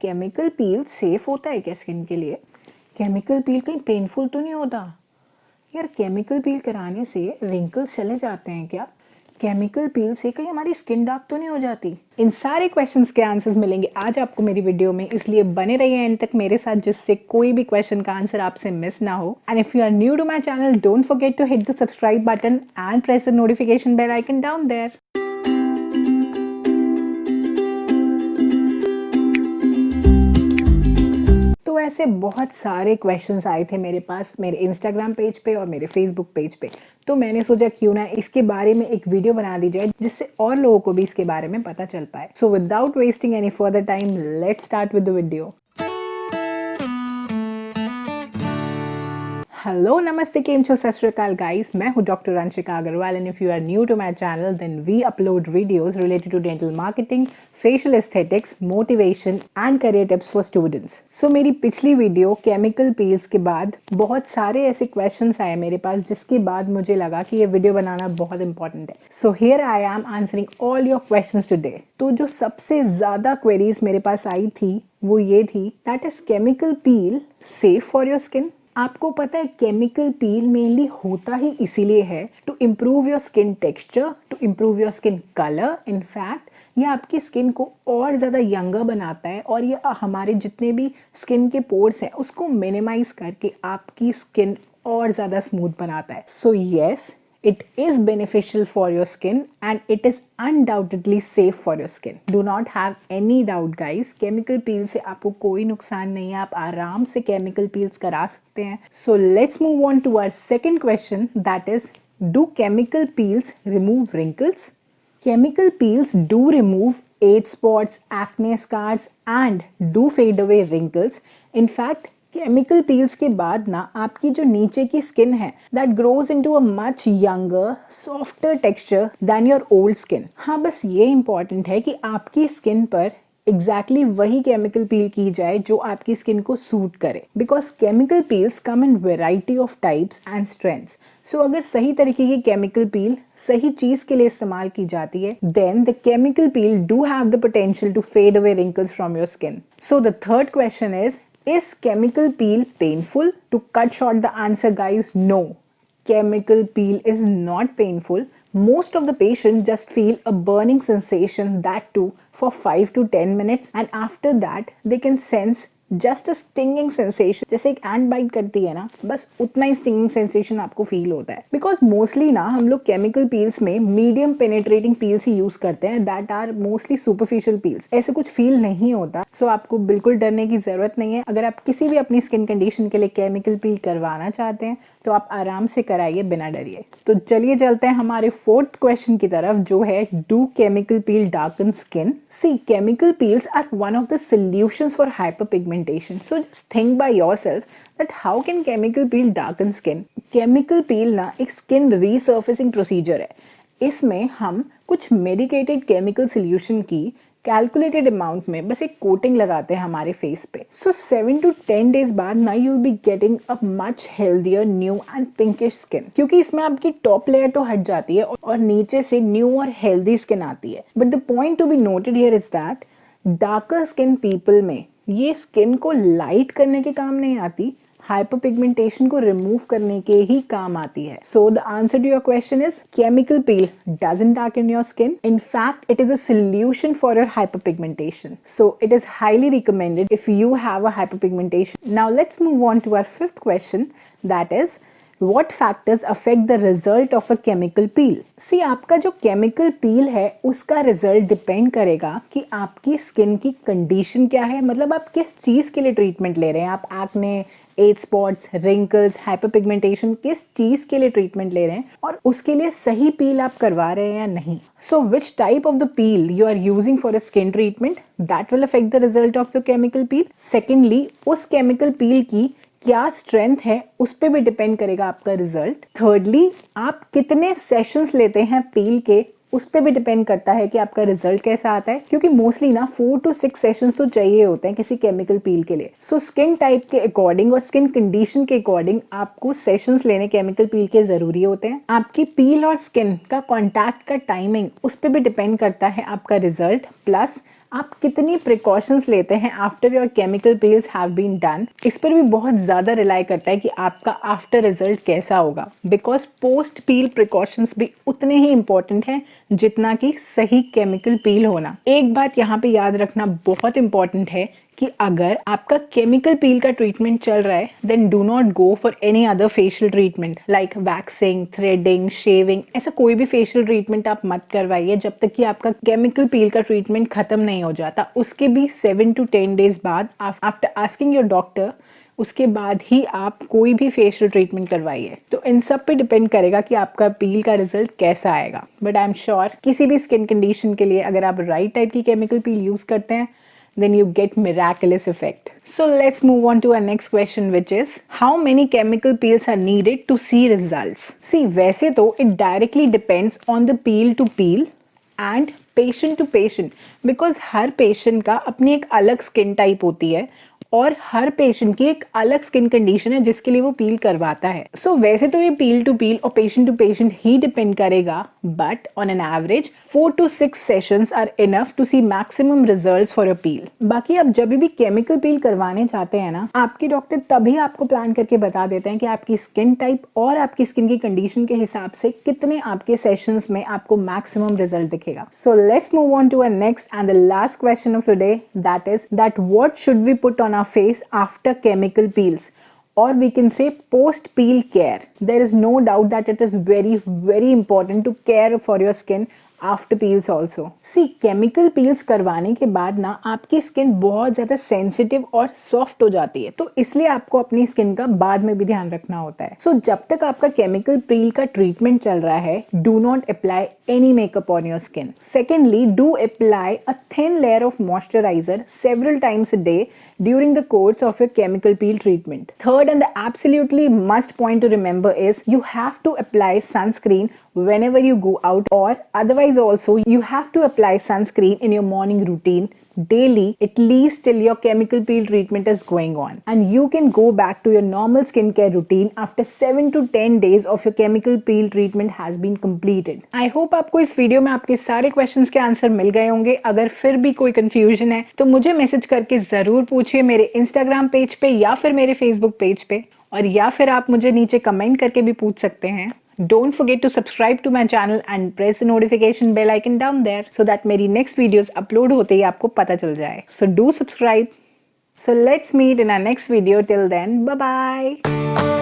Chemical peel safe होता है क्या स्किन के लिए? केमिकल पील कहीं पेनफुल तो नहीं होता? यार केमिकल पील कराने से रिंकल्स चले जाते हैं क्या? केमिकल पील से कहीं हमारी स्किन डार्क तो नहीं हो जाती? इन सारे क्वेश्चंस के आंसर्स मिलेंगे आज आपको मेरी वीडियो में, इसलिए बने रहिए एंड तक मेरे साथ, जिससे कोई भी क्वेश्चन का आंसर आपसे मिस ना हो। And if you are new to my channel, don't forget to hit the subscribe button and press the notification bell icon down there. तो ऐसे बहुत सारे क्वेश्चंस आए थे मेरे पास मेरे इंस्टाग्राम पेज पे और मेरे फेसबुक पेज पे, तो मैंने सोचा क्यों ना इसके बारे में एक वीडियो बना दी जाए जिससे और लोगों को भी इसके बारे में पता चल पाए। So without wasting any further time, let's start with the video. Hello, नमस्ते, केम छो, सत श्री अकाल गाइस। मैं हूं doctor Anshika Agrawal and if you are new to my channel then we upload videos related to dental marketing, facial aesthetics, motivation and career tips for students. So मेरी पिछली वीडियो केमिकल पील्स के बाद बहुत सारे ऐसे क्वेश्चंस आए मेरे पास, जिसके बाद मुझे लगा कि ये वीडियो बनाना बहुत इंपॉर्टेंट है। So here I am answering all your questions today. तो जो सबसे ज्यादा क्वेरीज मेरे पास आई थी वो ये थी, that is chemical peel safe for your skin? आपको पता है केमिकल पील मेनली होता ही इसीलिए है to improve your skin texture, to improve your skin colour. In fact ये आपकी स्किन को और ज़्यादा यंगर बनाता है और ये हमारे जितने भी स्किन के पोर्स हैं उसको मिनिमाइज करके आपकी स्किन और ज़्यादा स्मूथ बनाता है। So yes, it is beneficial for your skin and it is undoubtedly safe for your skin. Do not have any doubt guys, chemical peel से आपको कोई नुकसान नहीं है, आप आराम से chemical peels करा सकते हैं। So let's move on to our second question, that is, do chemical peels remove wrinkles? Chemical peels do remove age spots, acne scars and do fade away wrinkles. In fact, chemical peels के बाद ना आपकी जो नीचे की skin है that grows into a much younger softer texture than your old skin. हाँ, बस ये इंपॉर्टेंट है कि आपकी स्किन पर एग्जैक्टली वही केमिकल पील की जाए जो आपकी स्किन को सूट करे, because chemical peels come in variety of types and strengths. So अगर सही तरीके की केमिकल पील सही चीज के लिए इस्तेमाल की जाती है then the chemical peel do have the potential to fade away wrinkles from your skin. So the third question is chemical peel painful? To cut short the answer guys, no. Chemical peel is not painful. Most of the patients just feel a burning sensation, that too for 5 to 10 minutes, and after that they can sense just a stinging sensation, जैसे एक ant bite करती है ना, बस उतना ही stinging sensation आपको feel होता है। बिकॉज मोस्टली ना हम लोग केमिकल पील्स में मीडियम पेनेट्रेटिंग पील्स ही यूज करते हैं, that are mostly superficial peels. ऐसे कुछ फील नहीं होता। सो आपको बिल्कुल डरने की जरूरत नहीं है। अगर आप किसी भी अपनी स्किन कंडीशन के लिए केमिकल पील करवाना चाहते हैं तो आप आराम से कराइए बिना डरिए। तो चलिए चलते हैं हमारे फोर्थ क्वेश्चन की तरफ, जो है do chemical peel darken skin? See, chemical peels are one of the solutions for hyperpigmentation. So just think by yourself that how can chemical peel darken skin? Chemical peel ना एक skin रीसर्फेसिंग procedure है। इसमें हम कुछ medicated chemical solution की calculated amount में बस एक कोटिंग लगाते हैं हमारे फेस पे। सो 7 to 10 डेज बाद ना you will be getting a much healthier, new and pinkish skin, क्योंकि इसमें आपकी टॉप लेयर तो हट जाती है और नीचे से न्यू और हेल्दी स्किन आती है। But the point to be noted here is that darker skin people में ये स्किन को लाइट करने के काम नहीं आती, हाइपरपिगमेंटेशन को रिमूव करने के ही काम आती है। So the answer to your question is chemical peel doesn't darken your skin. In fact, it is a solution for your hyperpigmentation. So it is highly recommended if you have a hyperpigmentation. Now let's move on to our fifth question, that is, what factors affect the result of a chemical peel? See, आपका जो chemical peel है उसका result depend करेगा कि आपकी skin की condition क्या है, मतलब आप किस चीज़ के लिए treatment ले रहे हैं। आप acne, as spots, wrinkles, hyperpigmentation, किस चीज के लिए ट्रीटमेंट ले रहे हैं और उसके लिए सही पील आप करवा रहे हैं या नहीं। So which type of the peel you are using for a skin treatment, that will affect the result of the chemical peel. Secondly, उस केमिकल पील की क्या स्ट्रेंथ है उस पर भी डिपेंड करेगा आपका रिजल्ट। थर्डली, आप कितने सेशंस लेते हैं पील के उस पर भी डिपेंड करता है कि आपका रिजल्ट कैसा आता है, क्योंकि मोस्टली ना 4 to 6 सेशंस तो चाहिए होते हैं किसी केमिकल पील के लिए। सो स्किन टाइप के अकॉर्डिंग और स्किन कंडीशन के अकॉर्डिंग आपको सेशंस लेने केमिकल पील के जरूरी होते हैं। आपकी पील और स्किन का कॉन्टैक्ट का टाइमिंग उस पर भी डिपेंड करता है आपका रिजल्ट, प्लस आप कितनी प्रिकॉशंस लेते हैं after your chemical peels have been done, इस पर भी बहुत ज़्यादा रिलाई करता है कि आपका आफ्टर रिजल्ट कैसा होगा। बिकॉज पोस्ट पील प्रिकॉशंस भी उतने ही इंपॉर्टेंट हैं जितना कि सही केमिकल पील होना। एक बात यहाँ पे याद रखना बहुत इंपॉर्टेंट है कि अगर आपका केमिकल पील का ट्रीटमेंट चल रहा है then do not go for any other facial treatment like waxing, threading, shaving. ऐसा कोई भी फेशियल ट्रीटमेंट आप मत करवाइए जब तक कि आपका केमिकल पील का ट्रीटमेंट खत्म नहीं हो जाता। उसके भी 7 to 10 days बाद आफ्टर आस्किंग योर डॉक्टर, उसके बाद ही आप कोई भी फेशियल ट्रीटमेंट करवाइए। तो इन सब पे डिपेंड करेगा कि आपका पील का रिजल्ट कैसा आएगा। बट आई एम श्योर किसी भी स्किन कंडीशन के लिए अगर आप राइट टाइप की केमिकल पील यूज करते हैं then you get miraculous effect. So let's move on to our next question, which is how many chemical peels are needed to see results? See, वैसे तो it directly depends on the peel to peel and patient to patient, because her patient का अपनी एक अलग skin type होती है और हर patient की एक अलग स्किन कंडीशन है जिसके लिए वो पील करवाता है। सो वैसे तो ये पील टू पील और पेशेंट टू पेशेंट ही डिपेंड करेगा, but on an average 4 to 6 sessions are enough to see maximum results for a peel. बाकी आप जब भी केमिकल पील करवाने चाहते हैं ना, आपके डॉक्टर तभी आपको प्लान करके बता देते हैं कि आपकी स्किन टाइप और आपकी स्किन की कंडीशन के हिसाब से कितने आपके सेशंस में आपको मैक्सिमम रिजल्ट दिखेगा। So let's move on to a next and the last question of today, that is that what should we put on our face after chemical peels, or we can say post peel care. There is no doubt that it is very important to care for your skin after peels also. See, chemical peels करवाने के बाद ना आपकी skin बहुत ज़्यादा sensitive और soft हो जाती है, तो इसलिए आपको अपनी स्किन का बाद में भी ध्यान रखना होता है। सो जब तक आपका केमिकल पील का ट्रीटमेंट चल रहा है, do not apply any makeup on your skin. Secondly, do apply a thin layer of moisturizer several times a day during the course of your chemical peel treatment. Third, and the absolutely must point to remember is you have to apply sunscreen whenever you go out, or otherwise also you have to apply sunscreen in your morning routine daily, at least till your chemical peel treatment is going on, and you can go back to your normal skincare routine after 7 to 10 days of your chemical peel treatment has been completed. I hope आपको इस video में आपके सारे questions के answer मिल गए होंगे। अगर फिर भी कोई कंफ्यूजन है तो मुझे मैसेज करके जरूर पूछिए मेरे इंस्टाग्राम पेज पे या फिर मेरे फेसबुक पेज पे, और या फिर आप मुझे नीचे कमेंट करके भी पूछ सकते हैं। Don't forget to subscribe to my channel and press the notification bell icon down there so that मेरी next videos upload होते ही आपको पता चल जाए। So do subscribe. So let's meet in our next video. Till then, bye bye.